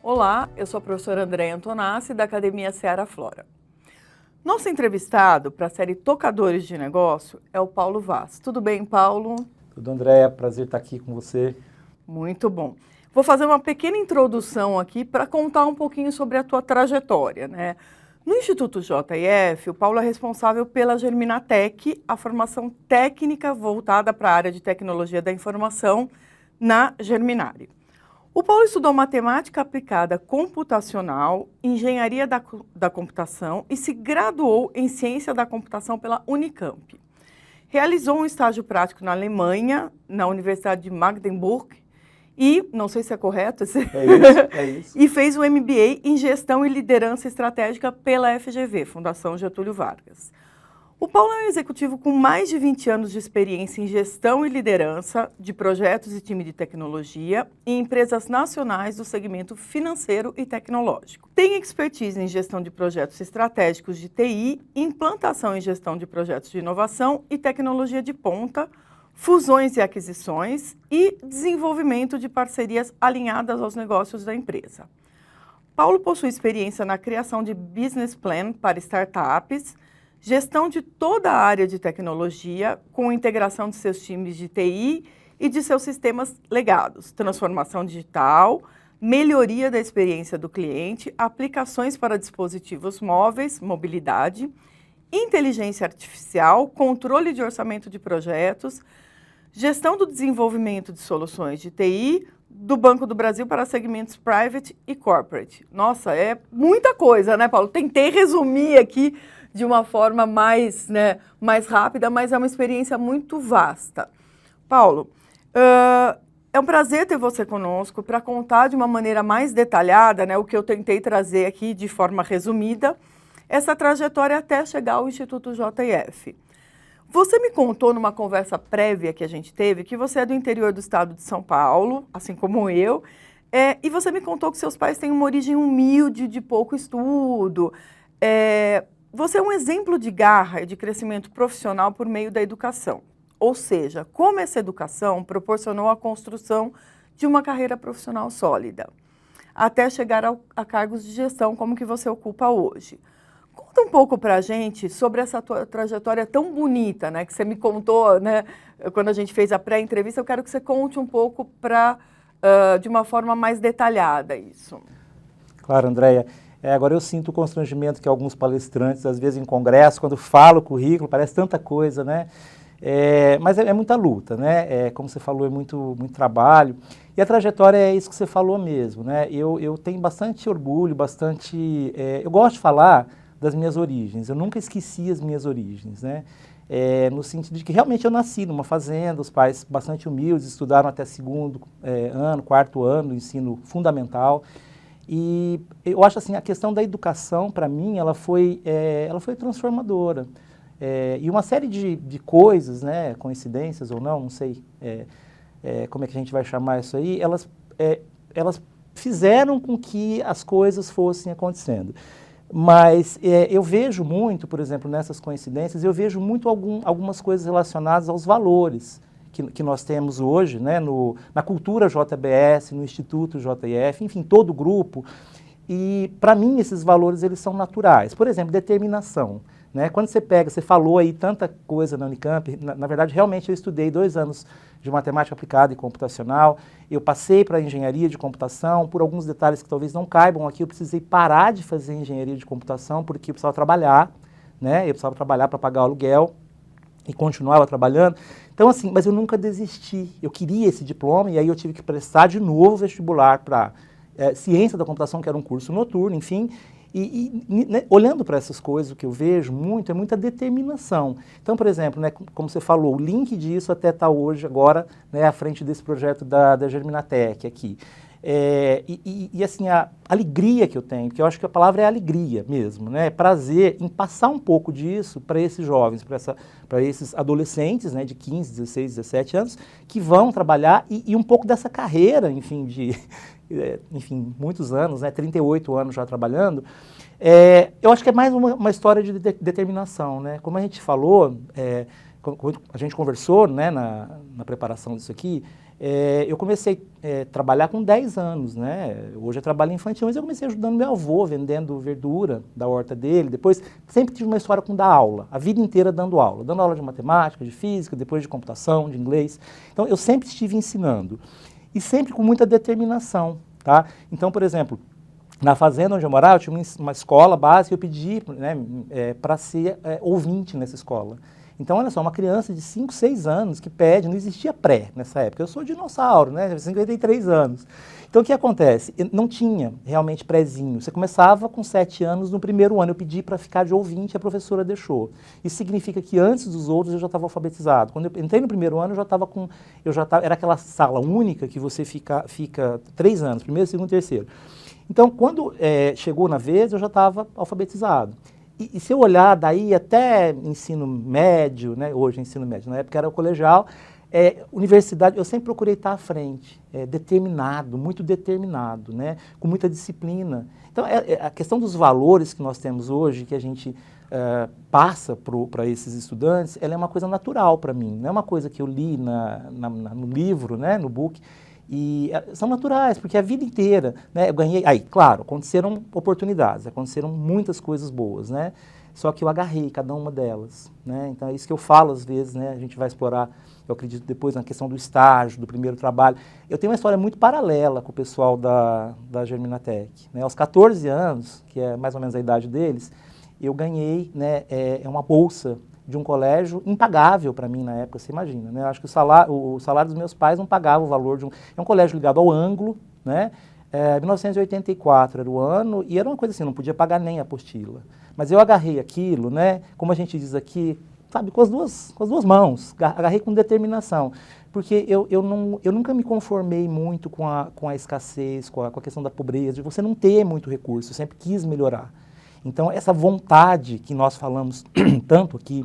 Olá, eu sou a professora Andréia Antonassi, da Academia Seara Flora. Nosso entrevistado para a série Tocadores de Negócio é o Paulo Vaz. Tudo bem, Paulo? Tudo, Andréia, prazer estar aqui com você. Muito bom. Vou fazer uma pequena introdução aqui para contar um pouquinho sobre a tua trajetória, né? No Instituto JF, o Paulo é responsável pela Germinatec, a formação técnica voltada para a área de tecnologia da informação na Germinari. O Paulo estudou matemática aplicada computacional, engenharia da computação e se graduou em ciência da computação pela Unicamp. Realizou um estágio prático na Alemanha, na Universidade de Magdeburg, e, não sei se é correto, É isso. e fez o MBA em Gestão e Liderança Estratégica pela FGV, Fundação Getúlio Vargas. O Paulo é um executivo com mais de 20 anos de experiência em gestão e liderança de projetos e time de tecnologia em empresas nacionais do segmento financeiro e tecnológico. Tem expertise em gestão de projetos estratégicos de TI, implantação e gestão de projetos de inovação e tecnologia de ponta, fusões e aquisições e desenvolvimento de parcerias alinhadas aos negócios da empresa. Paulo possui experiência na criação de business plan para startups, gestão de toda a área de tecnologia, com integração de seus times de TI e de seus sistemas legados, transformação digital, melhoria da experiência do cliente, aplicações para dispositivos móveis, mobilidade, inteligência artificial, controle de orçamento de projetos, gestão do desenvolvimento de soluções de TI, do Banco do Brasil para segmentos private e corporate. Nossa, é muita coisa, né, Paulo? Tentei resumir aqui de uma forma mais rápida, mas é uma experiência muito vasta. Paulo, é um prazer ter você conosco para contar de uma maneira mais detalhada, né, o que eu tentei trazer aqui de forma resumida, essa trajetória até chegar ao Instituto JF. Você me contou numa conversa prévia que a gente teve que você é do interior do estado de São Paulo, assim como eu, e você me contou que seus pais têm uma origem humilde, de pouco estudo. Você é um exemplo de garra e de crescimento profissional por meio da educação. Ou seja, como essa educação proporcionou a construção de uma carreira profissional sólida, até chegar a cargos de gestão como que você ocupa hoje. Conta um pouco para a gente sobre essa tua trajetória tão bonita, né, que você me contou, né, quando a gente fez a pré-entrevista. Eu quero que você conte um pouco de uma forma mais detalhada isso. Claro, Andréia. Agora eu sinto o constrangimento que alguns palestrantes, às vezes em congresso, quando falam o currículo, parece tanta coisa, né? Mas é muita luta, né? Como você falou, é muito trabalho. E a trajetória é isso que você falou mesmo, né? Eu tenho bastante orgulho, eu gosto de falar das minhas origens. Eu nunca esqueci as minhas origens, né? No sentido de que realmente eu nasci numa fazenda, os pais bastante humildes, estudaram até segundo ano, quarto ano do ensino fundamental. E eu acho assim, a questão da educação, para mim, ela foi transformadora. E uma série de coisas, né, coincidências ou não sei como é que a gente vai chamar isso aí, elas fizeram com que as coisas fossem acontecendo. Mas eu vejo muito, por exemplo, nessas coincidências, eu vejo muito algumas coisas relacionadas aos valores que nós temos hoje, né, na cultura JBS, no Instituto JF, enfim, todo o grupo. E, para mim, esses valores eles são naturais. Por exemplo, determinação. Né? Quando você falou aí tanta coisa na Unicamp, na verdade, realmente eu estudei 2 anos de matemática aplicada e computacional, eu passei para a engenharia de computação, por alguns detalhes que talvez não caibam aqui, eu precisei parar de fazer engenharia de computação, porque eu precisava trabalhar, né? Eu precisava trabalhar para pagar o aluguel, e continuava trabalhando. Então, assim, mas eu nunca desisti. Eu queria esse diploma e aí eu tive que prestar de novo vestibular para ciência da computação, que era um curso noturno, enfim. Né, olhando para essas coisas, o que eu vejo muito é muita determinação. Então, por exemplo, né, como você falou, o link disso até está hoje, agora, né, à frente desse projeto da Germinatec aqui. Assim, a alegria que eu tenho, porque eu acho que a palavra é alegria mesmo, né? Prazer em passar um pouco disso para esses jovens, para esses adolescentes, né, de 15, 16, 17 anos, que vão trabalhar e um pouco dessa carreira, enfim, enfim, muitos anos, né, 38 anos já trabalhando. Eu acho que é mais uma história de determinação, né? Como a gente falou, quando a gente conversou, né, na preparação disso aqui, eu comecei a trabalhar com 10 anos, né? Hoje eu trabalho infantil, mas eu comecei ajudando meu avô, vendendo verdura da horta dele. Depois, sempre tive uma história com dar aula, a vida inteira dando aula de matemática, de física, depois de computação, de inglês. Então, eu sempre estive ensinando, e sempre com muita determinação, tá? Então, por exemplo, na fazenda onde eu morava, eu tinha uma escola básica, eu pedi, né, para ser ouvinte nessa escola. Então, olha só, uma criança de 5, 6 anos que pede, não existia pré nessa época, eu sou dinossauro, né, 53 anos. Então, o que acontece? Não tinha realmente prézinho, você começava com 7 anos no primeiro ano, eu pedi para ficar de ouvinte, a professora deixou. Isso significa que antes dos outros eu já estava alfabetizado. Quando eu entrei no primeiro ano, era aquela sala única que você fica 3 anos, primeiro, segundo, terceiro. Então, quando chegou na vez, eu já estava alfabetizado. E se eu olhar daí até ensino médio, né, hoje é ensino médio, na época era o colegial, universidade, eu sempre procurei estar à frente, determinado, muito determinado, né, com muita disciplina. Então, a questão dos valores que nós temos hoje, que a gente passa para esses estudantes, ela é uma coisa natural para mim, não é uma coisa que eu li no livro, né, no book. E são naturais, porque a vida inteira, né, eu ganhei, aí, claro, aconteceram oportunidades, aconteceram muitas coisas boas, né, só que eu agarrei cada uma delas, né, então é isso que eu falo às vezes, né, a gente vai explorar, eu acredito depois na questão do estágio, do primeiro trabalho. Eu tenho uma história muito paralela com o pessoal da Germinatec, né, aos 14 anos, que é mais ou menos a idade deles, eu ganhei, né, uma bolsa de um colégio impagável para mim na época, você imagina, né? Eu acho que o salário dos meus pais não pagava o valor de um colégio ligado ao Anglo, né? 1984 era o ano, e era uma coisa assim, não podia pagar nem a apostila. Mas eu agarrei aquilo, né? Como a gente diz aqui, sabe, com as duas mãos, agarrei com determinação. Porque eu nunca me conformei muito com a escassez, com a questão da pobreza, de você não ter muito recurso, eu sempre quis melhorar. Então, essa vontade que nós falamos tanto aqui,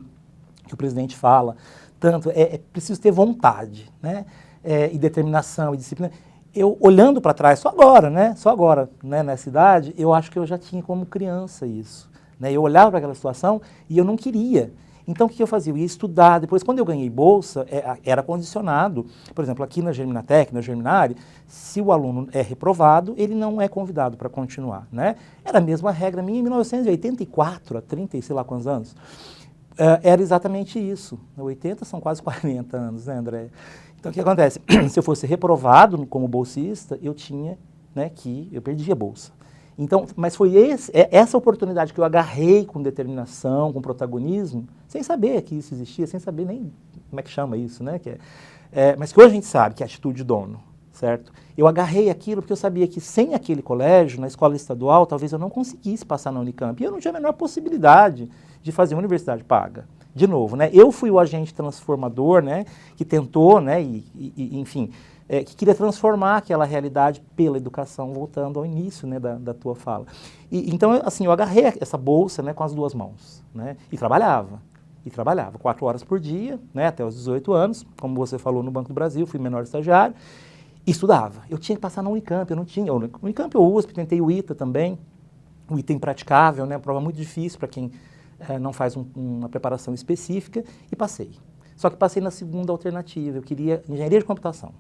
que o presidente fala, tanto, é preciso ter vontade, né? E determinação e disciplina. Eu, olhando para trás, só agora, né, nessa idade, eu acho que eu já tinha como criança isso, né? Eu olhava para aquela situação e eu não queria. Então, o que eu fazia? Eu ia estudar. Depois, quando eu ganhei bolsa, era condicionado. Por exemplo, aqui na Germinatec, na Germinari, se o aluno é reprovado, ele não é convidado para continuar, né? Era a mesma regra minha em 1984, há 30 e sei lá quantos anos. Era exatamente isso. 80 são quase 40 anos, né, André? Então, o que acontece? Se eu fosse reprovado como bolsista, eu perdia a bolsa. Então, mas foi essa oportunidade que eu agarrei com determinação, com protagonismo, sem saber que isso existia, sem saber nem como é que chama isso, né? Mas que hoje a gente sabe que é atitude de dono, certo? Eu agarrei aquilo porque eu sabia que sem aquele colégio, na escola estadual, talvez eu não conseguisse passar na Unicamp. E eu não tinha a menor possibilidade de fazer uma universidade paga. De novo, né? Eu fui o agente transformador, né? Que tentou, né? Enfim, que queria transformar aquela realidade pela educação, voltando ao início, né, da tua fala. Então, assim, eu agarrei essa bolsa, né, com as duas mãos, né? E trabalhava 4 horas por dia, né, até os 18 anos, como você falou, no Banco do Brasil, fui menor estagiário, e estudava. Eu tinha que passar na Unicamp, eu não tinha. Unicamp ou USP, tentei o ITA também, o ITA impraticável, né, prova muito difícil para quem não faz uma preparação específica, e passei. Só que passei na segunda alternativa, eu queria engenharia de computação.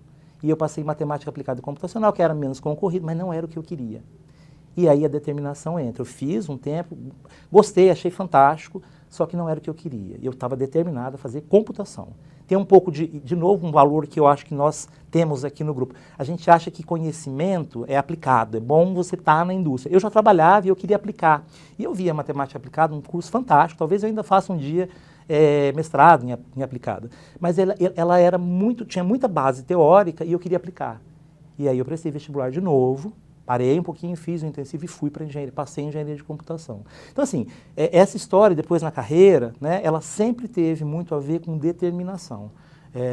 E eu passei em matemática aplicada e computacional, que era menos concorrido, mas não era o que eu queria. E aí a determinação entra. Eu fiz um tempo, gostei, achei fantástico, só que não era o que eu queria. Eu estava determinado a fazer computação. Tem um pouco de novo, um valor que eu acho que nós temos aqui no grupo. A gente acha que conhecimento é aplicado, é bom você estar na indústria. Eu já trabalhava e eu queria aplicar. E eu via matemática aplicada, um curso fantástico, talvez eu ainda faça um dia mestrado em aplicada. Mas ela tinha muita base teórica e eu queria aplicar. E aí eu prestei vestibular de novo, parei um pouquinho, fiz o intensivo e fui para engenharia, passei em engenharia de computação. Então, assim, essa história depois na carreira, né, ela sempre teve muito a ver com determinação.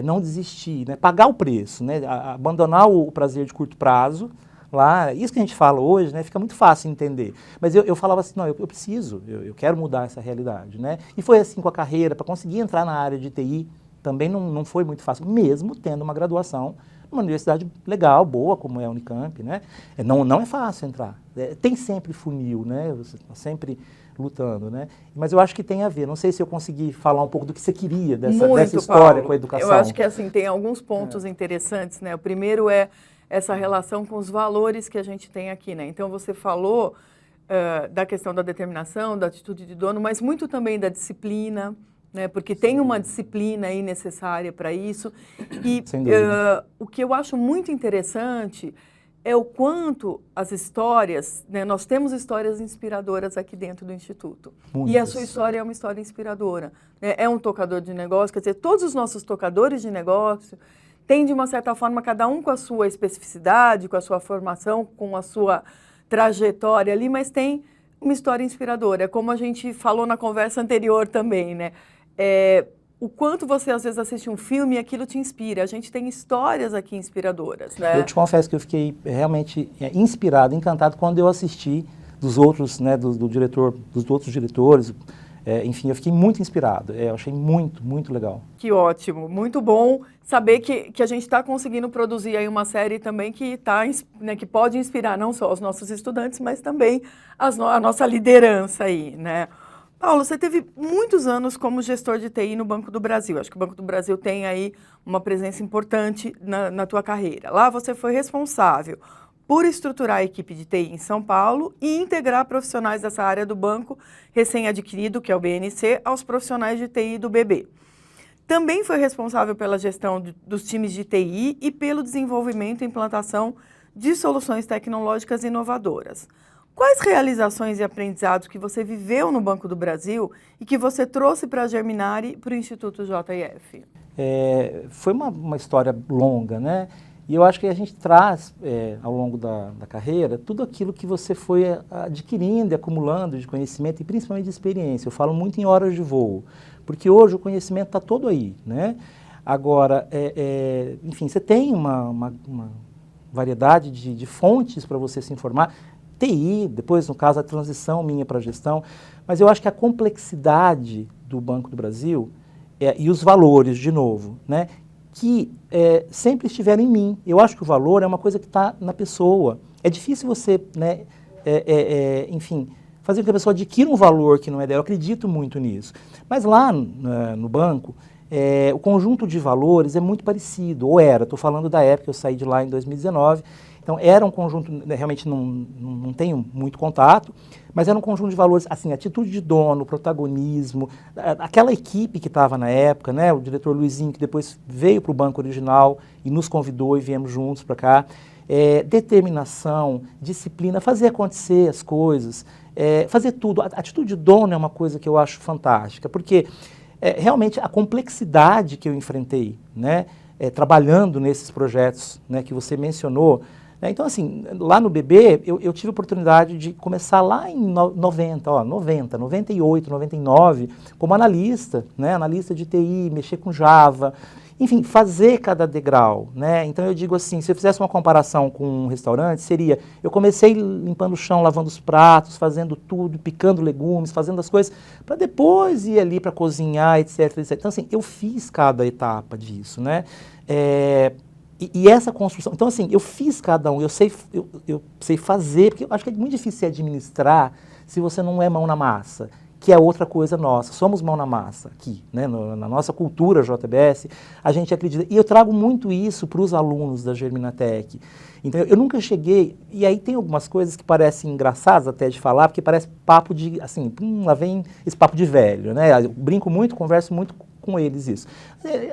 Não desistir, né, pagar o preço, né, abandonar o prazer de curto prazo. Lá, isso que a gente fala hoje, né, fica muito fácil entender. Mas eu falava assim, não, eu preciso, eu quero mudar essa realidade, né? E foi assim com a carreira, para conseguir entrar na área de TI, Também não foi muito fácil, mesmo tendo uma graduação numa universidade legal, boa, como é a Unicamp, né? Não é fácil entrar. Tem sempre funil, né? Você está sempre lutando, né? Mas eu acho que tem a ver. Não sei se eu consegui falar um pouco do que você queria dessa história, Paulo, com a educação. Eu acho que assim, tem alguns pontos interessantes, né? O primeiro é essa relação com os valores que a gente tem aqui, né? Então você falou da questão da determinação, da atitude de dono, mas muito também da disciplina, né? Porque tem uma disciplina aí necessária para isso. E o que eu acho muito interessante é o quanto as histórias, né? Nós temos histórias inspiradoras aqui dentro do Instituto. Muitas. E a sua história é uma história inspiradora, né? É um tocador de negócio, quer dizer, todos os nossos tocadores de negócio têm, de uma certa forma, cada um com a sua especificidade, com a sua formação, com a sua trajetória ali, mas tem uma história inspiradora. Como a gente falou na conversa anterior também, né? O quanto você, às vezes, assiste um filme e aquilo te inspira. A gente tem histórias aqui inspiradoras, né? Eu te confesso que eu fiquei realmente inspirado, encantado quando eu assisti dos outros, né, dos outros diretores. Enfim, eu fiquei muito inspirado. Eu achei muito legal. Que ótimo, muito bom saber que a gente está conseguindo produzir aí uma série também né, que pode inspirar não só os nossos estudantes, mas também a nossa liderança aí, né? Paulo, você teve muitos anos como gestor de TI no Banco do Brasil. Acho que o Banco do Brasil tem aí uma presença importante na tua carreira. Lá você foi responsável por estruturar a equipe de TI em São Paulo e integrar profissionais dessa área do banco recém-adquirido, que é o BNC, aos profissionais de TI do BB. Também foi responsável pela gestão dos times de TI e pelo desenvolvimento e implantação de soluções tecnológicas inovadoras. Quais realizações e aprendizados que você viveu no Banco do Brasil e que você trouxe para a Germinari e para o Instituto JF? Foi uma história longa, né? E eu acho que a gente traz, ao longo da carreira, tudo aquilo que você foi adquirindo e acumulando de conhecimento e principalmente de experiência. Eu falo muito em horas de voo, porque hoje o conhecimento está todo aí, né? Agora, enfim, você tem uma variedade de fontes para você se informar. TI, depois, no caso, a transição minha para a gestão, mas eu acho que a complexidade do Banco do Brasil e os valores, de novo, né, que sempre estiveram em mim. Eu acho que o valor é uma coisa que está na pessoa. É difícil você, né, enfim, fazer com que a pessoa adquira um valor que não é dela. Eu acredito muito nisso. Mas lá no banco, o conjunto de valores é muito parecido, ou era. Estou falando da época que eu saí de lá em 2019. Então, era um conjunto, realmente não tenho muito contato, mas era um conjunto de valores, assim, atitude de dono, protagonismo, aquela equipe que estava na época, né, o diretor Luizinho, que depois veio para o banco original e nos convidou e viemos juntos para cá, determinação, disciplina, fazer acontecer as coisas, fazer tudo. A atitude de dono é uma coisa que eu acho fantástica, porque realmente a complexidade que eu enfrentei, né, trabalhando nesses projetos, né, que você mencionou. Então, assim, lá no BB, eu tive a oportunidade de começar lá em 90, 98, 99, como analista, né, analista de TI, mexer com Java, enfim, fazer cada degrau, né? Então, eu digo assim, se eu fizesse uma comparação com um restaurante, seria, eu comecei limpando o chão, lavando os pratos, fazendo tudo, picando legumes, fazendo as coisas, para depois ir ali para cozinhar, etc, etc. Então, assim, eu fiz cada etapa disso, né? E essa construção, então assim, eu fiz cada um, eu sei fazer, porque eu acho que é muito difícil se administrar se você não é mão na massa, que é outra coisa nossa, somos mão na massa aqui, né, na nossa cultura JBS, a gente acredita, e eu trago muito isso para os alunos da Germinatec. Então eu nunca cheguei, e aí tem algumas coisas que parecem engraçadas até de falar, porque parece papo de, assim, lá vem esse papo de velho, né, eu brinco muito, converso muito com eles isso.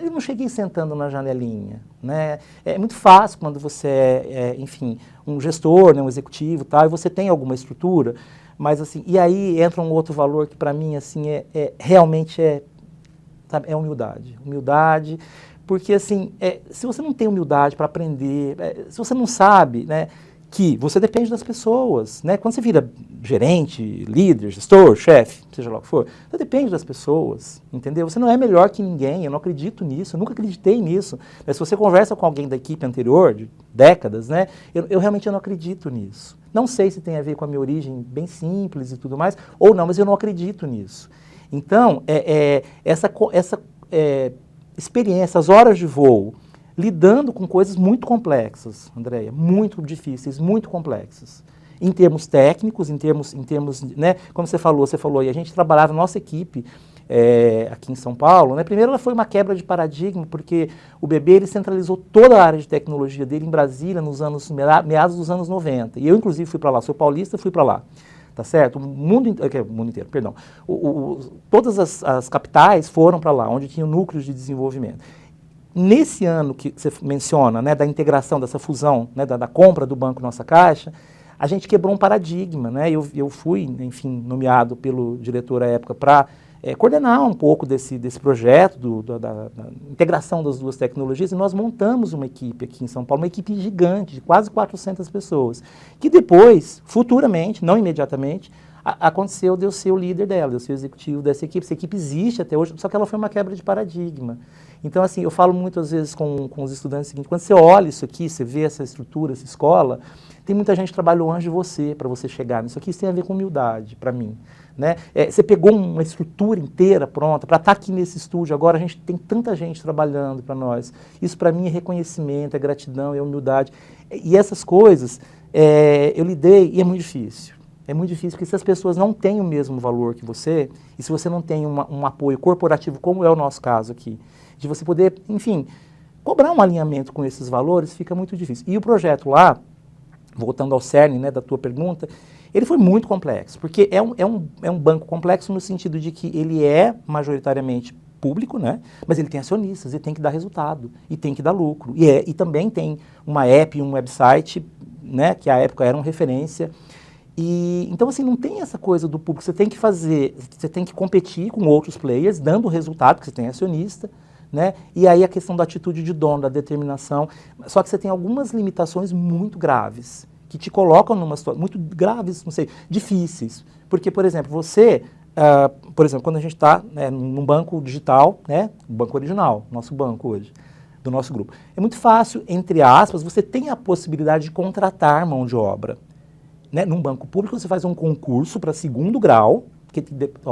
Eu não cheguei sentando na janelinha, né? É muito fácil quando você enfim, um gestor, né, um executivo, tal, e você tem alguma estrutura, mas assim, e aí entra um outro valor que para mim assim realmente sabe, é humildade. Humildade, porque assim, se você não tem humildade para aprender, se você não sabe, né, que você depende das pessoas, né? Quando você vira gerente, líder, gestor, chefe, seja lá o que for, você depende das pessoas, entendeu? Você não é melhor que ninguém, eu não acredito nisso, eu nunca acreditei nisso. Mas se você conversa com alguém da equipe anterior, de décadas, né? Eu realmente não acredito nisso. Não sei se tem a ver com a minha origem bem simples e tudo mais, ou não, mas eu não acredito nisso. Então, experiência, as horas de voo, lidando com coisas muito complexas, Andréia, muito difíceis, muito complexas. Em termos técnicos, em termos, né, como você falou, e a gente trabalhava, nossa equipe, aqui em São Paulo, né, primeiro ela foi uma quebra de paradigma, porque o BB ele centralizou toda a área de tecnologia dele em Brasília nos meados dos anos 90, e eu inclusive fui para lá, sou paulista, fui para lá. Tá certo? O mundo inteiro, perdão. Todas as capitais foram para lá, onde tinha núcleos de desenvolvimento. Nesse ano que você menciona, né, da integração, dessa fusão, né, da compra do Banco Nossa Caixa, a gente quebrou um paradigma, né? Eu fui, enfim, nomeado pelo diretor à época para coordenar um pouco desse projeto, da integração das duas tecnologias, e nós montamos uma equipe aqui em São Paulo, uma equipe gigante, de quase 400 pessoas, que depois, futuramente, não imediatamente, aconteceu de eu ser o líder dela, de eu ser o executivo dessa equipe. Essa equipe existe até hoje, só que ela foi uma quebra de paradigma. Então, assim, eu falo muitas vezes com os estudantes o seguinte: quando você olha isso aqui, você vê essa estrutura, essa escola, tem muita gente que trabalhou antes de você, para você chegar nisso aqui. Isso tem a ver com humildade, para mim. Né? Você pegou uma estrutura inteira pronta para estar aqui nesse estúdio agora, a gente tem tanta gente trabalhando para nós. Isso para mim é reconhecimento, é gratidão, é humildade. E essas coisas eu lidei e é muito difícil. É muito difícil porque se as pessoas não têm o mesmo valor que você, e se você não tem um apoio corporativo, como é o nosso caso aqui, de você poder, enfim, cobrar um alinhamento com esses valores, fica muito difícil. E o projeto lá, voltando ao cerne, né, da tua pergunta, ele foi muito complexo, porque é um banco complexo no sentido de que ele é majoritariamente público, né, mas ele tem acionistas, ele tem que dar resultado, e tem que dar lucro. E também tem uma app, um website, né, que à época eram referência. Então, assim, não tem essa coisa do público, você tem que fazer, você tem que competir com outros players, dando resultado, porque você tem acionista, né? E aí a questão da atitude de dono, da determinação, só que você tem algumas limitações muito graves, que te colocam numa situação, muito graves, não sei, difíceis. Porque, por exemplo, quando a gente está, né, num banco digital, né, o banco original, nosso banco hoje, do nosso grupo, é muito fácil, entre aspas, você tem a possibilidade de contratar mão de obra. Né? Num banco público você faz um concurso para segundo grau, porque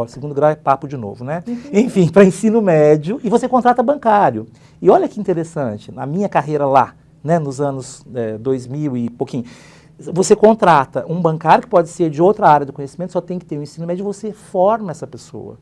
segundo grau é papo de novo, né? Enfim, para ensino médio, e você contrata bancário. E olha que interessante, na minha carreira lá, né, nos anos 2000 e pouquinho, você contrata um bancário que pode ser de outra área do conhecimento, só tem que ter o ensino médio, e você forma essa pessoa.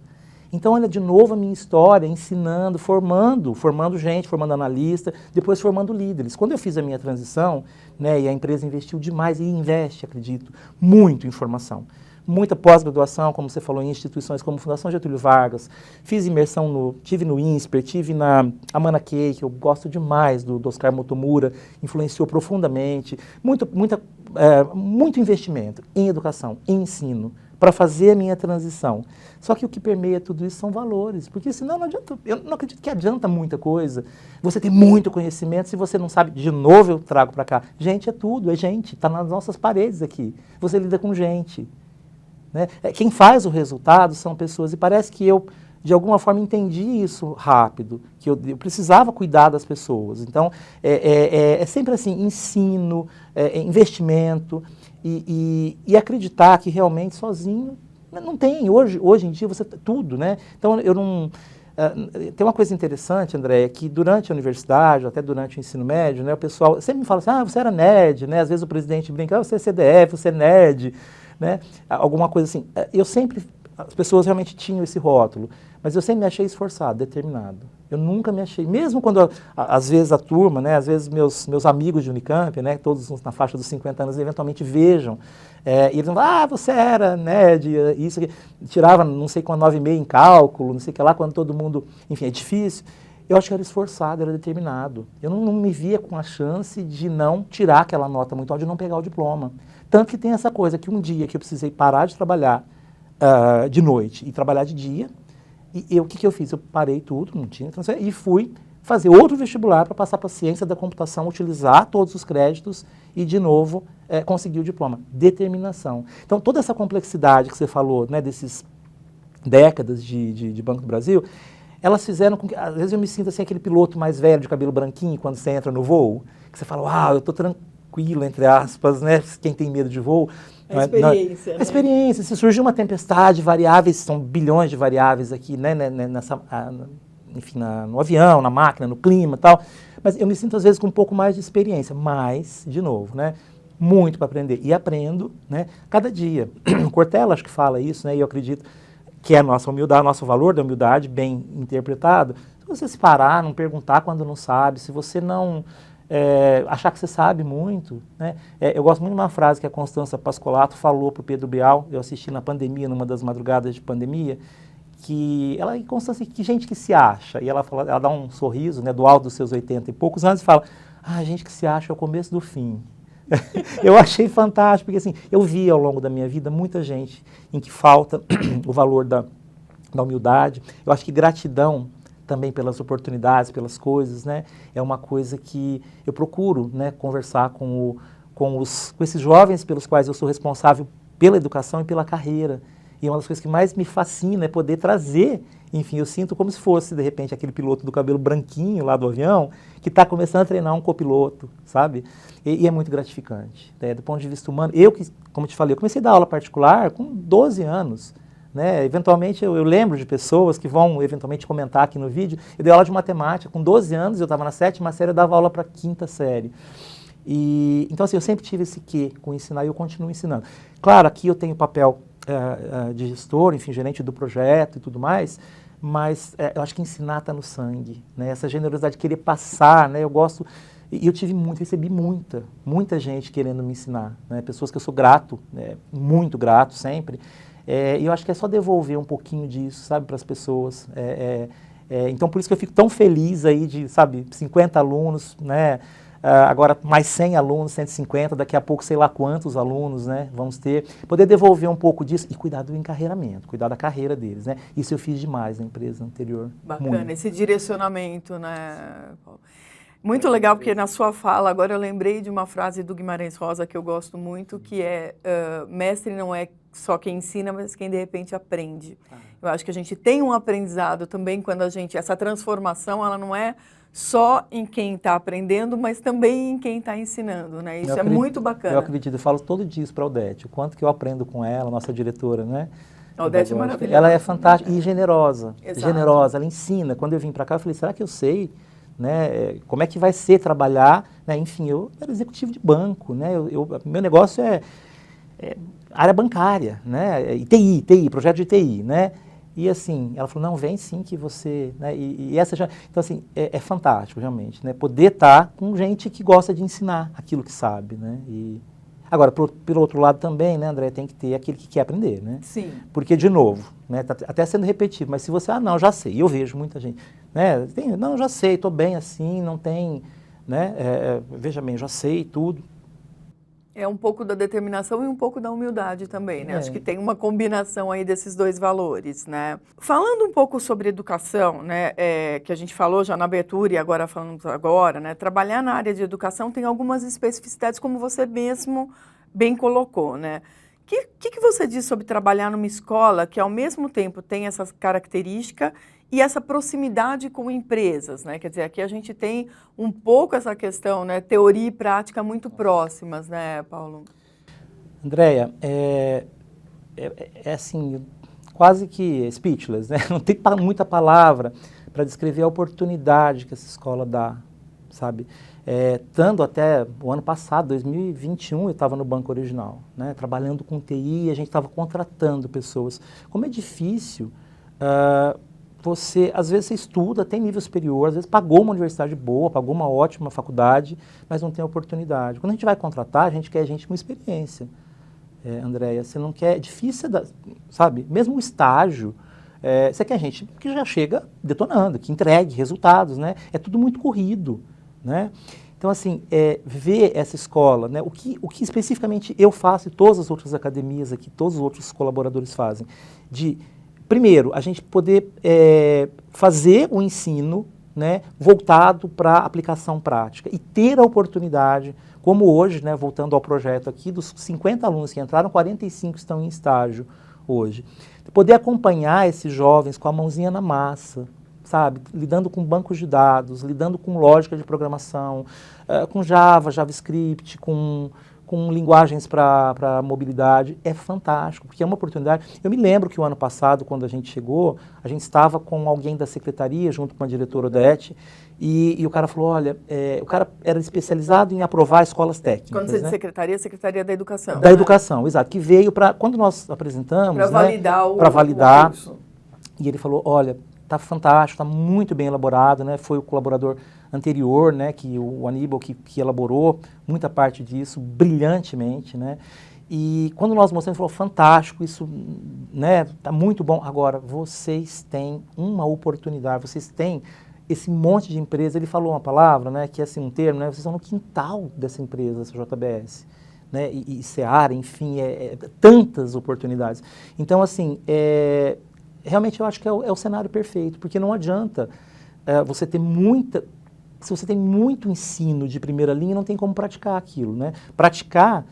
Então, olha de novo a minha história, ensinando, formando gente, formando analista, depois formando líderes. Quando eu fiz a minha transição, né, e a empresa investiu demais, e investe, acredito, muito em formação. Muita pós-graduação, como você falou, em instituições como Fundação Getúlio Vargas, fiz imersão, tive no INSPER, tive na Amana Key, que eu gosto demais, do Oscar Motomura, influenciou profundamente, muito investimento em educação, em ensino, para fazer a minha transição. Só que o que permeia tudo isso são valores, porque senão não adianta, eu não acredito que adianta muita coisa. Você tem muito conhecimento, se você não sabe, de novo eu trago para cá, gente é tudo, é gente, está nas nossas paredes aqui, você lida com gente. Né? Quem faz o resultado são pessoas, e parece que eu, de alguma forma, entendi isso rápido, que eu precisava cuidar das pessoas. Então, é sempre assim, ensino, investimento, e acreditar que realmente sozinho não tem. Hoje em dia, você tudo, né? Então, eu não... tem uma coisa interessante, André, que durante a universidade, até durante o ensino médio, né, o pessoal sempre me fala assim, você era nerd, né? Às vezes o presidente brinca, você é CDF, você é nerd, né? Alguma coisa assim. As pessoas realmente tinham esse rótulo, mas eu sempre me achei esforçado, determinado. Eu nunca me achei, mesmo quando, às vezes, a turma, né, às vezes meus amigos de Unicamp, né, todos na faixa dos 50 anos, eventualmente vejam, e eles vão falar, você era nerd, isso aqui, tirava não sei quanto 9,5 em cálculo, não sei o que lá, quando todo mundo, enfim, é difícil. Eu acho que era esforçado, era determinado. Eu não me via com a chance de não tirar aquela nota muito alta, de não pegar o diploma. Tanto que tem essa coisa, que um dia que eu precisei parar de trabalhar de noite e trabalhar de dia, e o que eu fiz? Eu parei tudo, não tinha, e fui fazer outro vestibular para passar para a ciência da computação, utilizar todos os créditos e, de novo, conseguir o diploma. Determinação. Então, toda essa complexidade que você falou, né, desses décadas de Banco do Brasil, elas fizeram com que, às vezes eu me sinto assim, aquele piloto mais velho de cabelo branquinho, quando você entra no voo, que você fala, uau, eu estou tranquilo, entre aspas, né, quem tem medo de voo. A experiência. A experiência. Se surgir uma tempestade, variáveis, são bilhões de variáveis aqui, né, enfim, no avião, na máquina, no clima e tal, mas eu me sinto às vezes com um pouco mais de experiência, mas, de novo, né, muito para aprender, e aprendo, né, cada dia. O Cortella acho que fala isso, né, e eu acredito que é a nossa humildade, nosso valor da humildade bem interpretado. Se você se parar, não perguntar quando não sabe, se você não achar que você sabe muito, né? Eu gosto muito de uma frase que a Constança Pascolato falou para o Pedro Bial, eu assisti na pandemia, numa das madrugadas de pandemia, que ela, Constança, que gente que se acha, e ela dá um sorriso, né, do alto dos seus 80 e poucos anos e fala, gente que se acha é o começo do fim. Eu achei fantástico, porque assim, eu vi ao longo da minha vida muita gente em que falta o valor da humildade. Eu acho que gratidão também pelas oportunidades, pelas coisas, né, é uma coisa que eu procuro, né, conversar com esses jovens pelos quais eu sou responsável pela educação e pela carreira. E uma das coisas que mais me fascina é poder trazer, enfim, eu sinto como se fosse, de repente, aquele piloto do cabelo branquinho lá do avião, que está começando a treinar um copiloto, sabe? E é muito gratificante, né? Do ponto de vista humano. Eu, como te falei, eu comecei a dar aula particular com 12 anos, né? Eventualmente, eu lembro de pessoas que vão, eventualmente, comentar aqui no vídeo. Eu dei aula de matemática com 12 anos, eu estava na 7ª série, eu dava aula para a 5ª série. Então, assim, eu sempre tive esse quê com ensinar e eu continuo ensinando. Claro, aqui eu tenho papel de gestor, enfim, gerente do projeto e tudo mais, mas eu acho que ensinar está no sangue, né? Essa generosidade de querer passar, né? Eu gosto, e eu recebi muita gente querendo me ensinar, né? Pessoas que eu sou grato, muito grato sempre, e eu acho que é só devolver um pouquinho disso, sabe, para as pessoas. Então, por isso que eu fico tão feliz aí de, sabe, 50 alunos, né? Agora mais 100 alunos, 150, daqui a pouco sei lá quantos alunos, né, vamos ter. Poder devolver um pouco disso e cuidar do encarreiramento, cuidar da carreira deles, né. Isso eu fiz demais na empresa anterior. Bacana, muito. esse direcionamento, né, Paulo? Muito legal, porque na sua fala, agora eu lembrei de uma frase do Guimarães Rosa que eu gosto muito, que é, mestre não é só quem ensina, mas quem de repente aprende. Eu acho que a gente tem um aprendizado também quando essa transformação, ela não é só em quem está aprendendo, mas também em quem está ensinando, né? Isso muito bacana. Eu acredito, eu falo todo dia isso para a Odete, o quanto que eu aprendo com ela, nossa diretora, né? A Odete é maravilhosa. Ela é fantástica e generosa, Exato. ela ensina. Quando eu vim para cá, eu falei, será que eu sei, né, como é que vai ser trabalhar, né? Enfim, eu era executivo de banco, né? Meu negócio é área bancária, né? E TI, projeto de TI, né? E assim, ela falou, não, vem sim que você, né, então assim, é fantástico realmente, né, poder estar com gente que gosta de ensinar aquilo que sabe, né, agora, pelo outro lado também, né, André, tem que ter aquele que quer aprender, né. Sim. Porque, de novo, né, tá até sendo repetido, mas se você, não, já sei, eu vejo muita gente, né, não, já sei, estou bem assim, não tem, né, veja bem, já sei tudo. É um pouco da determinação e um pouco da humildade também, né? Acho que tem uma combinação aí desses dois valores, né? Falando um pouco sobre educação, né? Que a gente falou já na abertura e agora falamos agora, né? Trabalhar na área de educação tem algumas especificidades, como você mesmo bem colocou, né? O que você diz sobre trabalhar numa escola que ao mesmo tempo tem essa característica e essa proximidade com empresas, né? Quer dizer, aqui a gente tem um pouco essa questão, né? Teoria e prática muito próximas, né, Paulo? Andréia, assim, quase que speechless, né? Não tem muita palavra para descrever a oportunidade que essa escola dá, sabe? Estando até o ano passado, 2021, eu estava no Banco Original, né? Trabalhando com TI, a gente estava contratando pessoas. Como é difícil... às vezes você estuda, tem nível superior, às vezes pagou uma universidade boa, pagou uma ótima faculdade, mas não tem oportunidade. Quando a gente vai contratar, a gente quer gente com experiência, Andréia, você não quer, é difícil, sabe, mesmo o estágio, você quer gente que já chega detonando, que entregue resultados, né, é tudo muito corrido, né. Então, assim, ver essa escola, né, o que especificamente eu faço e todas as outras academias aqui, todos os outros colaboradores fazem, primeiro, a gente poder fazer o ensino, né, voltado para a aplicação prática e ter a oportunidade, como hoje, né, voltando ao projeto aqui, dos 50 alunos que entraram, 45 estão em estágio hoje. Poder acompanhar esses jovens com a mãozinha na massa, sabe, lidando com bancos de dados, lidando com lógica de programação, com Java, JavaScript, com com linguagens para mobilidade, é fantástico, porque é uma oportunidade. Eu me lembro que o ano passado, quando a gente chegou, a gente estava com alguém da secretaria, junto com a diretora Odete, e o cara falou, olha, o cara era especializado em aprovar escolas técnicas. Quando você diz secretaria, Secretaria da Educação. Da Educação, exato, que veio para, quando nós apresentamos, para validar, para validar, o curso. E ele falou, olha, está fantástico, está muito bem elaborado, né? Foi o colaborador anterior, né, que o Aníbal que elaborou muita parte disso brilhantemente, né? E quando nós mostramos, ele falou, fantástico, isso, né, tá muito bom. Agora, vocês têm uma oportunidade, vocês têm esse monte de empresa. Ele falou uma palavra, né, que é assim, um termo, né, vocês estão no quintal dessa empresa, dessa JBS, né, e Seara, enfim, tantas oportunidades. Então, assim, realmente eu acho que é o cenário perfeito, porque não adianta você ter se você tem muito ensino de primeira linha, não tem como praticar aquilo, né? Praticar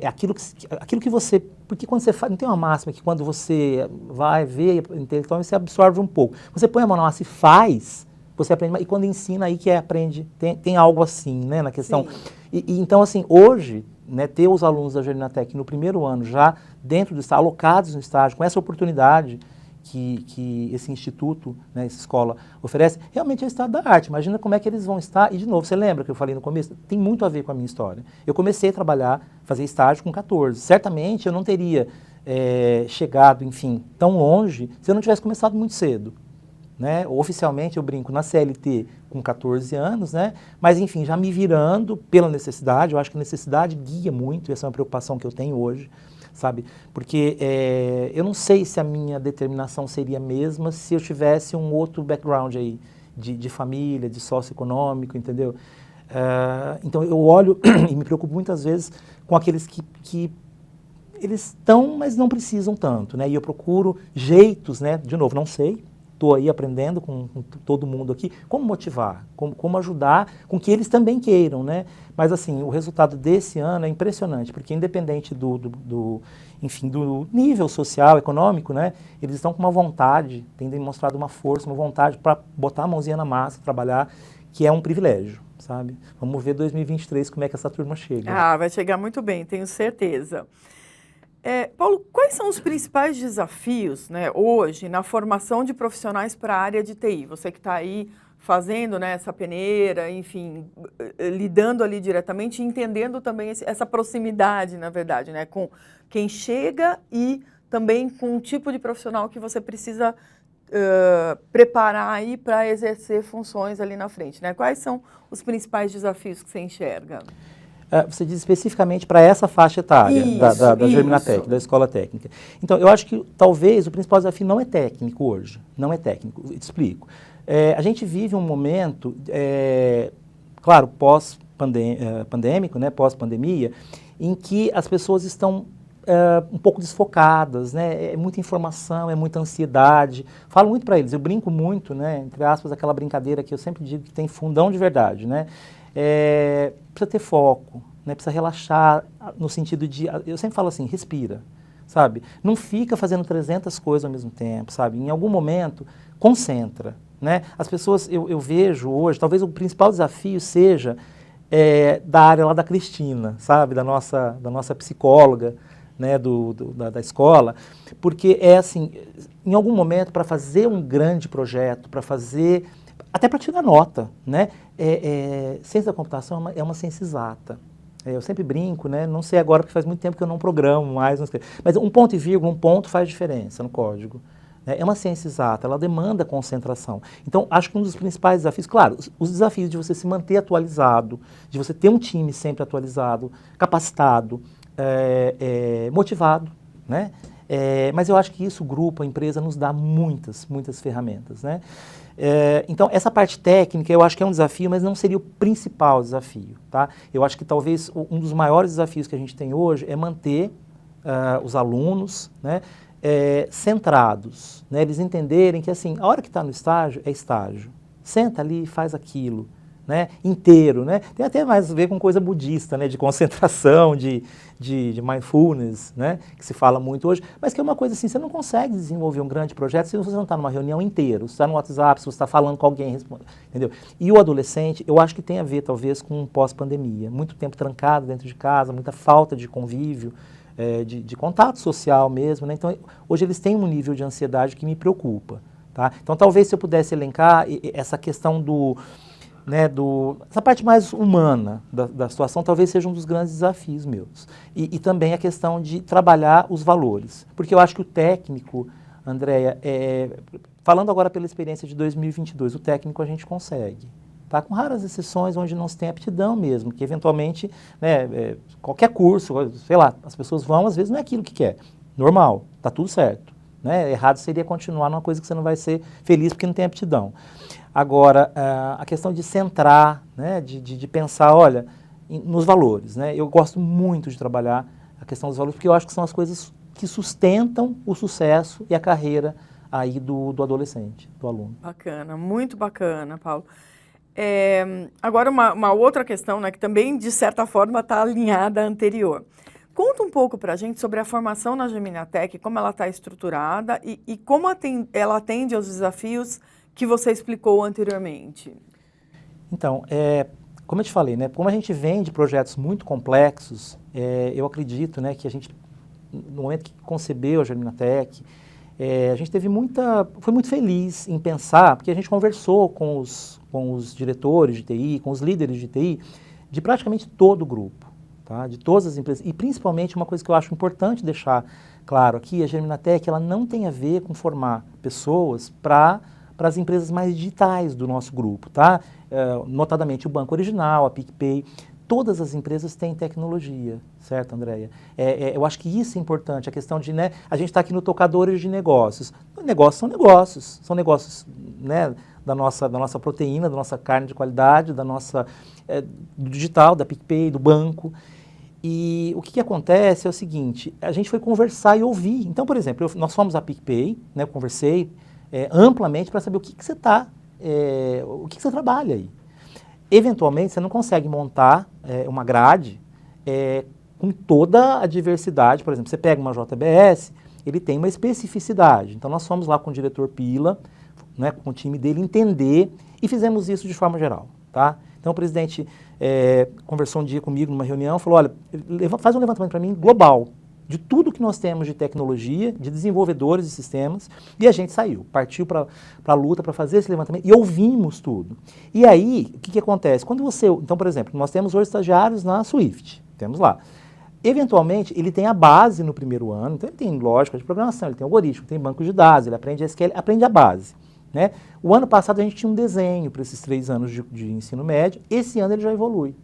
aquilo que você... Porque quando você faz, não tem uma máxima que quando você vai ver intelectualmente, você absorve um pouco. Você põe a mão na massa e faz, você aprende, e quando ensina aí que aprende, tem algo assim, né, na questão. Então, assim, hoje, né, ter os alunos da Geninatec no primeiro ano já dentro do estágio, alocados no estágio, com essa oportunidade que esse instituto, né, essa escola oferece, realmente é o estado da arte. Imagina como é que eles vão estar. E, de novo, você lembra que eu falei no começo? Tem muito a ver com a minha história. Eu comecei a trabalhar, fazer estágio com 14. Certamente eu não teria chegado, enfim, tão longe se eu não tivesse começado muito cedo. Né? Oficialmente eu brinco na CLT com 14 anos, né? Mas, enfim, já me virando pela necessidade. Eu acho que a necessidade guia muito, essa é uma preocupação que eu tenho hoje. Sabe? Porque eu não sei se a minha determinação seria a mesma se eu tivesse um outro background aí, de família, de socioeconômico, entendeu? Então eu olho e me preocupo muitas vezes com aqueles que eles estão, mas não precisam tanto, né? E eu procuro jeitos, né? De novo, não sei, estou aí aprendendo com todo mundo aqui, como motivar, como ajudar com que eles também queiram, né? Mas, assim, o resultado desse ano é impressionante, porque independente enfim, do nível social, econômico, né? Eles estão com uma vontade, têm demonstrado uma força, uma vontade para botar a mãozinha na massa, trabalhar, que é um privilégio, sabe? Vamos ver 2023 como é que essa turma chega. Ah, vai chegar muito bem, tenho certeza. Paulo, quais são os principais desafios, né, hoje na formação de profissionais para a área de TI? Você que está aí fazendo, né, essa peneira, enfim, lidando ali diretamente, entendendo também essa proximidade, na verdade, né, com quem chega e também com o tipo de profissional que você precisa preparar aí para exercer funções ali na frente, né? Quais são os principais desafios que você enxerga? Você diz especificamente para essa faixa etária da Geninatec, da escola técnica. Então, eu acho que talvez o principal desafio não é técnico hoje, não é técnico, te explico. A gente vive um momento, claro, pós-pandêmico, né, pós-pandemia, em que as pessoas estão um pouco desfocadas, né, é muita informação, é muita ansiedade. Falo muito para eles, eu brinco muito, né, entre aspas, aquela brincadeira que eu sempre digo que tem fundão de verdade, né. Precisa ter foco, né? Precisa relaxar no sentido de, eu sempre falo assim, respira, sabe? Não fica fazendo 300 coisas ao mesmo tempo, sabe? Em algum momento, concentra, né? As pessoas, eu vejo hoje, talvez o principal desafio seja da área lá da Cristina, sabe? Da nossa psicóloga, né? Da escola, porque assim, em algum momento, para fazer um grande projeto, até para tirar nota, né? Ciência da computação é uma ciência exata. Eu sempre brinco, né? Não sei agora porque faz muito tempo que eu não programo mais, mas um ponto e vírgula, um ponto faz diferença no código. É uma ciência exata, ela demanda concentração. Então, acho que um dos principais desafios, claro, os desafios de você se manter atualizado, de você ter um time sempre atualizado, capacitado, motivado, né? Mas eu acho que isso, o grupo, a empresa, nos dá muitas ferramentas, né? Então, essa parte técnica eu acho que é um desafio, mas não seria o principal desafio, tá? Eu acho que talvez um dos maiores desafios que a gente tem hoje é manter os alunos, né, centrados, né? Eles entenderem que, assim, a hora que está no estágio, é estágio. Senta ali e faz aquilo, né, inteiro, né? Tem até mais a ver com coisa budista, né, de concentração, de mindfulness, né, que se fala muito hoje, mas que é uma coisa assim, você não consegue desenvolver um grande projeto se você não está numa reunião inteira, se você está no WhatsApp, se você está falando com alguém, entendeu? E o adolescente, eu acho que tem a ver talvez com pós-pandemia, muito tempo trancado dentro de casa, muita falta de convívio, de contato social mesmo, né? Então hoje eles têm um nível de ansiedade que me preocupa, tá? Então talvez se eu pudesse elencar essa questão essa parte mais humana da situação talvez seja um dos grandes desafios meus. E também a questão de trabalhar os valores. Porque eu acho que o técnico, Andréia, falando agora pela experiência de 2022, o técnico a gente consegue. Tá? Com raras exceções onde não se tem aptidão mesmo, que eventualmente, né, qualquer curso, sei lá, as pessoas vão, às vezes não é aquilo que quer. Normal, tá tudo certo. Né? Errado seria continuar numa coisa que você não vai ser feliz porque não tem aptidão. Agora, a questão de centrar, né, de pensar, olha, nos valores, né? Eu gosto muito de trabalhar a questão dos valores, porque eu acho que são as coisas que sustentam o sucesso e a carreira aí do adolescente, do aluno. Bacana, muito bacana, Paulo. Agora, uma outra questão, né, que também, de certa forma, está alinhada à anterior. Conta um pouco para a gente sobre a formação na Geminatec, como ela está estruturada e como ela atende aos desafios que você explicou anteriormente. Então, como eu te falei, né, como a gente vem de projetos muito complexos, eu acredito, né, que a gente, no momento que concebeu a Geminatec, a gente foi muito feliz em pensar, porque a gente conversou com os diretores de TI, com os líderes de TI, de praticamente todo o grupo, tá, de todas as empresas, e principalmente uma coisa que eu acho importante deixar claro aqui, a Geminatec, ela não tem a ver com formar pessoas para as empresas mais digitais do nosso grupo, tá? Notadamente o Banco Original, a PicPay, todas as empresas têm tecnologia, certo, Andréia? Eu acho que isso é importante, a questão de, né, a gente está aqui no Tocadores de Negócios. Negócios são negócios, né, da nossa proteína, da nossa carne de qualidade, do digital, da PicPay, do banco. E o que acontece é o seguinte, a gente foi conversar e ouvir. Então, por exemplo, nós fomos à PicPay, né, eu conversei amplamente para saber o que você trabalha aí. Eventualmente, você não consegue montar uma grade com toda a diversidade. Por exemplo, você pega uma JBS, ele tem uma especificidade. Então, nós fomos lá com o diretor Pila, né, com o time dele, entender, e fizemos isso de forma geral. Tá? Então, o presidente conversou um dia comigo numa reunião, falou, olha, faz um levantamento para mim global, de tudo que nós temos de tecnologia, de desenvolvedores de sistemas, e a gente partiu para a luta para fazer esse levantamento, e ouvimos tudo. E aí, o que acontece? Então, por exemplo, nós temos hoje estagiários na Swift, temos lá. Eventualmente, ele tem a base no primeiro ano, então ele tem lógica de programação, ele tem algoritmo, tem banco de dados, ele aprende SQL, aprende a base. Né? O ano passado a gente tinha um desenho para esses 3 anos de ensino médio, esse ano ele já evolui.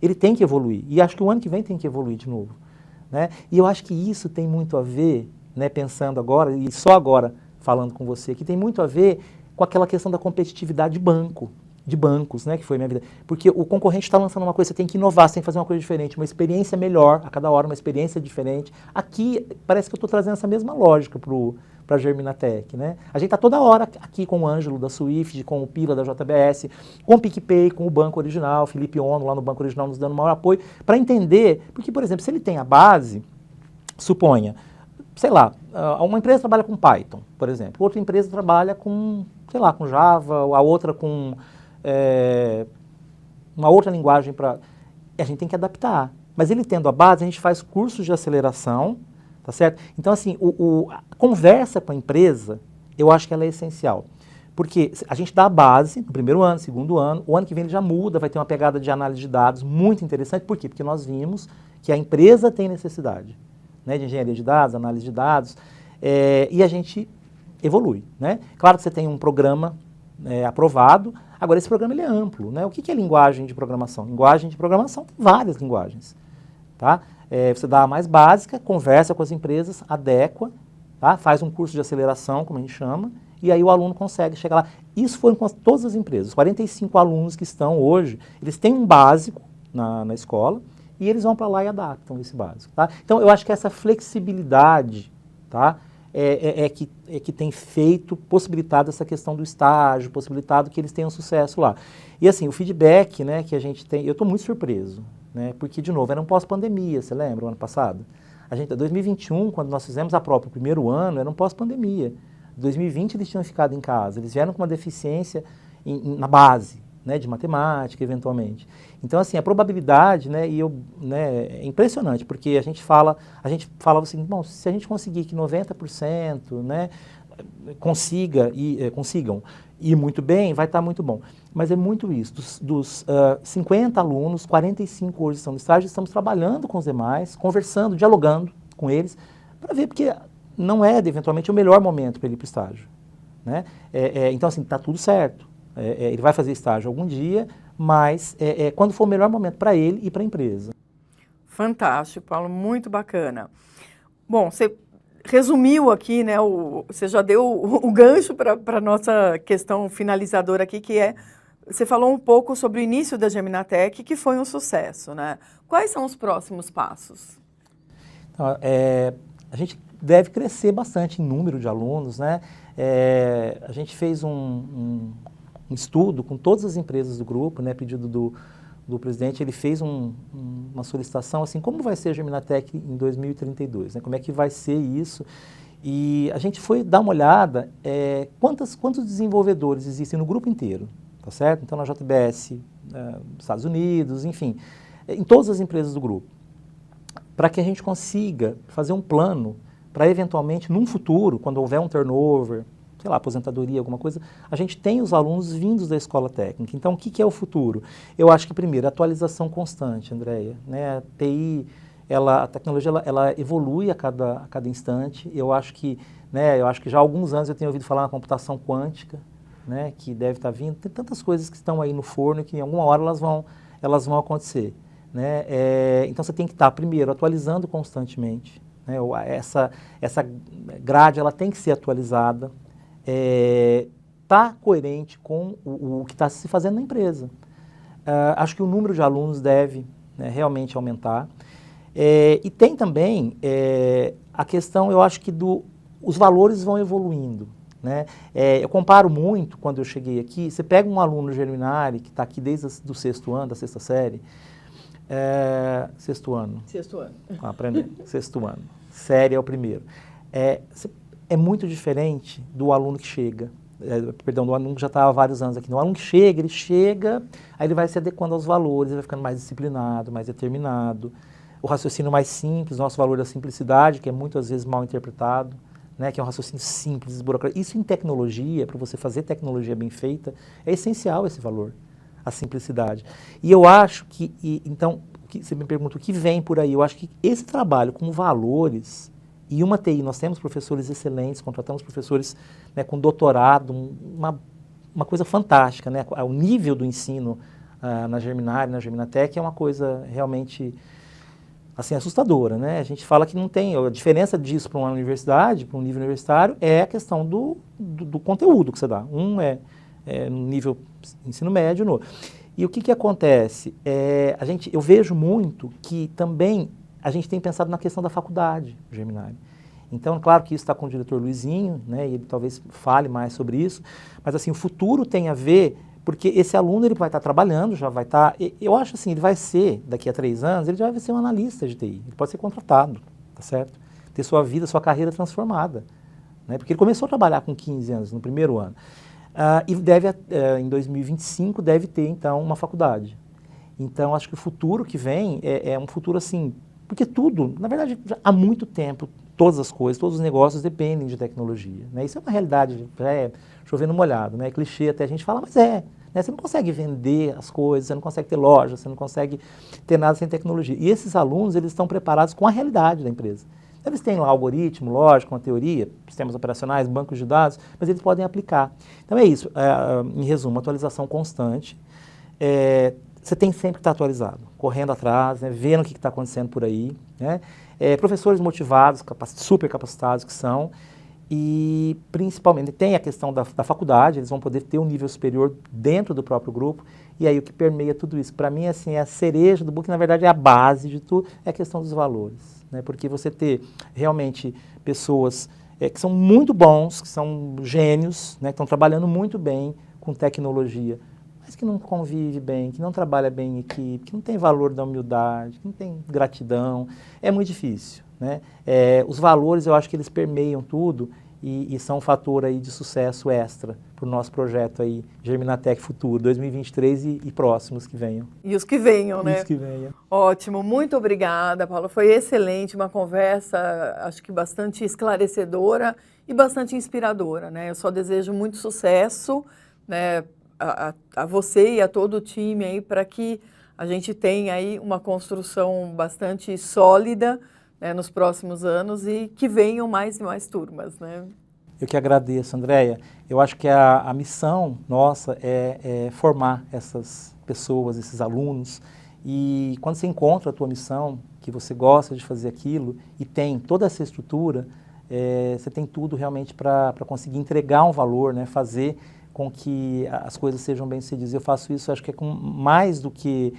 Ele tem que evoluir, e acho que o ano que vem tem que evoluir de novo. Né? E eu acho que isso tem muito a ver, né, pensando agora, e só agora falando com você, que tem muito a ver com aquela questão da competitividade de bancos, né, que foi a minha vida. Porque o concorrente está lançando uma coisa, você tem que inovar, você tem que fazer uma coisa diferente, uma experiência melhor, a cada hora uma experiência diferente. Aqui, parece que eu estou trazendo essa mesma lógica para a Geminatec, né? A gente está toda hora aqui com o Ângelo da Swift, com o Pila da JBS, com o PicPay, com o Banco Original, Felipe Ono lá no Banco Original nos dando maior apoio, para entender, porque, por exemplo, se ele tem a base, suponha, sei lá, uma empresa trabalha com Python, por exemplo, outra empresa trabalha com, sei lá, com Java, a outra com uma outra linguagem a gente tem que adaptar. Mas ele tendo a base, a gente faz cursos de aceleração, tá certo? Então, assim, a conversa com a empresa, eu acho que ela é essencial. Porque a gente dá a base no primeiro ano, segundo ano, o ano que vem ele já muda, vai ter uma pegada de análise de dados muito interessante. Por quê? Porque nós vimos que a empresa tem necessidade, né, de engenharia de dados, análise de dados, e a gente evolui, né? Claro que você tem um programa aprovado, agora esse programa ele é amplo, né? O que é linguagem de programação? Linguagem de programação tem várias linguagens, tá? Você dá a mais básica, conversa com as empresas, adequa, tá? Faz um curso de aceleração, como a gente chama, e aí o aluno consegue chegar lá. Isso foi com todas as empresas. Os 45 alunos que estão hoje, eles têm um básico na escola e eles vão para lá e adaptam esse básico. Tá? Então, eu acho que essa flexibilidade, tá? que tem possibilitado essa questão do estágio, possibilitado que eles tenham sucesso lá. E assim, o feedback, né, que a gente tem, eu estou muito surpreso, né, porque, de novo, era um pós-pandemia, você lembra, o ano passado? Em 2021, quando nós fizemos a prova, o primeiro ano, era um pós-pandemia. Em 2020 eles tinham ficado em casa, eles vieram com uma deficiência na base, né, de matemática, eventualmente. Então, assim, a probabilidade, né, é impressionante, porque a gente falava o seguinte, bom, se a gente conseguir que 90%, né, consigam ir muito bem, vai estar muito bom. Mas é muito isso, dos 50 alunos, 45 hoje estão no estágio, estamos trabalhando com os demais, conversando, dialogando com eles, para ver, porque não é, eventualmente, o melhor momento para ele ir para o estágio, né? Então, assim, está tudo certo. Ele vai fazer estágio algum dia, mas quando for o melhor momento para ele e para a empresa. Fantástico, Paulo, muito bacana. Bom, você resumiu aqui, né, você já deu o gancho para a nossa questão finalizadora aqui, que você falou um pouco sobre o início da Geminatec, que foi um sucesso, né? Quais são os próximos passos? Então, a gente deve crescer bastante em número de alunos, né? A gente fez um estudo com todas as empresas do grupo, né, pedido do presidente, ele fez uma solicitação, assim, como vai ser a Geminatec em 2032, né, como é que vai ser isso, e a gente foi dar uma olhada, quantos desenvolvedores existem no grupo inteiro, tá certo? Então, na JBS, Estados Unidos, enfim, em todas as empresas do grupo, para que a gente consiga fazer um plano para, eventualmente, num futuro, quando houver um turnover, sei lá, aposentadoria, alguma coisa, a gente tem os alunos vindos da escola técnica. Então, o que é o futuro? Eu acho que, primeiro, atualização constante, Andréia, né? A TI, a tecnologia, ela evolui a cada instante. Eu acho que já há alguns anos eu tenho ouvido falar na computação quântica, né, que deve estar vindo. Tem tantas coisas que estão aí no forno que, em alguma hora, elas vão acontecer, né? Então, você tem que estar, primeiro, atualizando constantemente, né? Essa grade, ela tem que ser atualizada, tá coerente com o que está se fazendo na empresa. Acho que o número de alunos deve, né, realmente aumentar. E tem também a questão, eu acho que os valores vão evoluindo, né? Eu comparo muito, quando eu cheguei aqui, você pega um aluno Germinari, que está aqui desde o sexto ano, da sexta série, sexto ano. Sexto ano. Aprendendo, sexto ano. Série é o primeiro. É muito diferente do aluno que chega, do aluno que já está há vários anos aqui. O aluno que chega, aí ele vai se adequando aos valores, ele vai ficando mais disciplinado, mais determinado. O raciocínio mais simples, nosso valor da simplicidade, que é muitas vezes mal interpretado, né, que é um raciocínio simples, desburocratizado. Isso em tecnologia, para você fazer tecnologia bem feita, é essencial esse valor, a simplicidade. E eu acho então, você me pergunta o que vem por aí, eu acho que esse trabalho com valores. E uma TI, nós temos professores excelentes, contratamos professores, né, com doutorado, uma coisa fantástica, né? O nível do ensino na Germinari, na Geminatec, é uma coisa realmente, assim, assustadora, né? A gente fala que não tem, a diferença disso para uma universidade, para um nível universitário, é a questão do conteúdo que você dá. Um é no nível ensino médio, no outro. E o que acontece? Eu vejo muito que também a gente tem pensado na questão da faculdade, Germinari. Então, claro que isso está com o diretor Luizinho, né, e ele talvez fale mais sobre isso, mas assim, o futuro tem a ver, porque esse aluno ele vai estar trabalhando, já vai estar, eu acho assim, ele vai ser, daqui a 3 anos, ele já vai ser um analista de TI, ele pode ser contratado, tá certo? Ter sua vida, sua carreira transformada, né, porque ele começou a trabalhar com 15 anos, no primeiro ano, e em 2025 deve ter, então, uma faculdade. Então, acho que o futuro que vem é um futuro assim, porque tudo, na verdade, já há muito tempo, todas as coisas, todos os negócios dependem de tecnologia, né? Isso é uma realidade, chovendo molhado, né? É clichê até a gente fala, mas né? Você não consegue vender as coisas, você não consegue ter loja, você não consegue ter nada sem tecnologia. E esses alunos, eles estão preparados com a realidade da empresa. Eles têm lá algoritmo, lógica, uma teoria, sistemas operacionais, bancos de dados, mas eles podem aplicar. Então é isso, em resumo, atualização constante. Você tem sempre que estar atualizado, correndo atrás, né, vendo o que está acontecendo por aí, né? Professores motivados, super capacitados que são, e principalmente tem a questão da faculdade, eles vão poder ter um nível superior dentro do próprio grupo, e aí o que permeia tudo isso, para mim, assim, é a cereja do bolo, que na verdade é a base de tudo, é a questão dos valores, né? Porque você ter realmente pessoas que são muito bons, que são gênios, né, que estão trabalhando muito bem com tecnologia, mas que não convive bem, que não trabalha bem em equipe, que não tem valor da humildade, que não tem gratidão, é muito difícil, né? Os valores, eu acho que eles permeiam tudo e são um fator aí de sucesso extra para o nosso projeto aí, Germinatec Futuro, 2023 e próximos que venham. E os que venham, né? Os que venham. Ótimo, muito obrigada, Paula. Foi excelente, uma conversa, acho que bastante esclarecedora e bastante inspiradora, né? Eu só desejo muito sucesso, né, a você e a todo o time aí para que a gente tenha aí uma construção bastante sólida, né, nos próximos anos e que venham mais e mais turmas, né? Eu que agradeço, Andréia. Eu acho que a missão nossa é formar essas pessoas, esses alunos, e quando você encontra a tua missão, que você gosta de fazer aquilo e tem toda essa estrutura, você tem tudo realmente para conseguir entregar um valor, né, fazer com que as coisas sejam bem-sucedidas. Eu faço isso, acho que é com mais do que,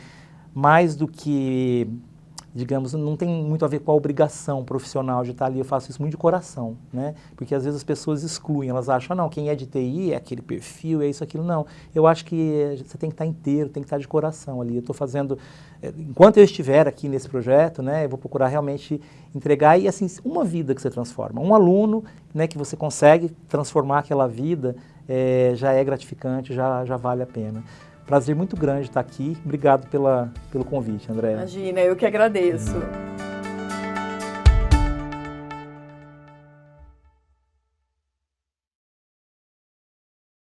digamos, não tem muito a ver com a obrigação profissional de estar ali, eu faço isso muito de coração, né? Porque às vezes as pessoas excluem, elas acham, não, quem é de TI é aquele perfil, é isso, aquilo, não. Eu acho que você tem que estar inteiro, tem que estar de coração ali. Eu estou fazendo, enquanto eu estiver aqui nesse projeto, né, eu vou procurar realmente entregar, e assim, uma vida que você transforma, um aluno, né, que você consegue transformar aquela vida, já é gratificante, já vale a pena. Prazer muito grande estar aqui. Obrigado pelo convite, Andréia. Imagina, eu que agradeço.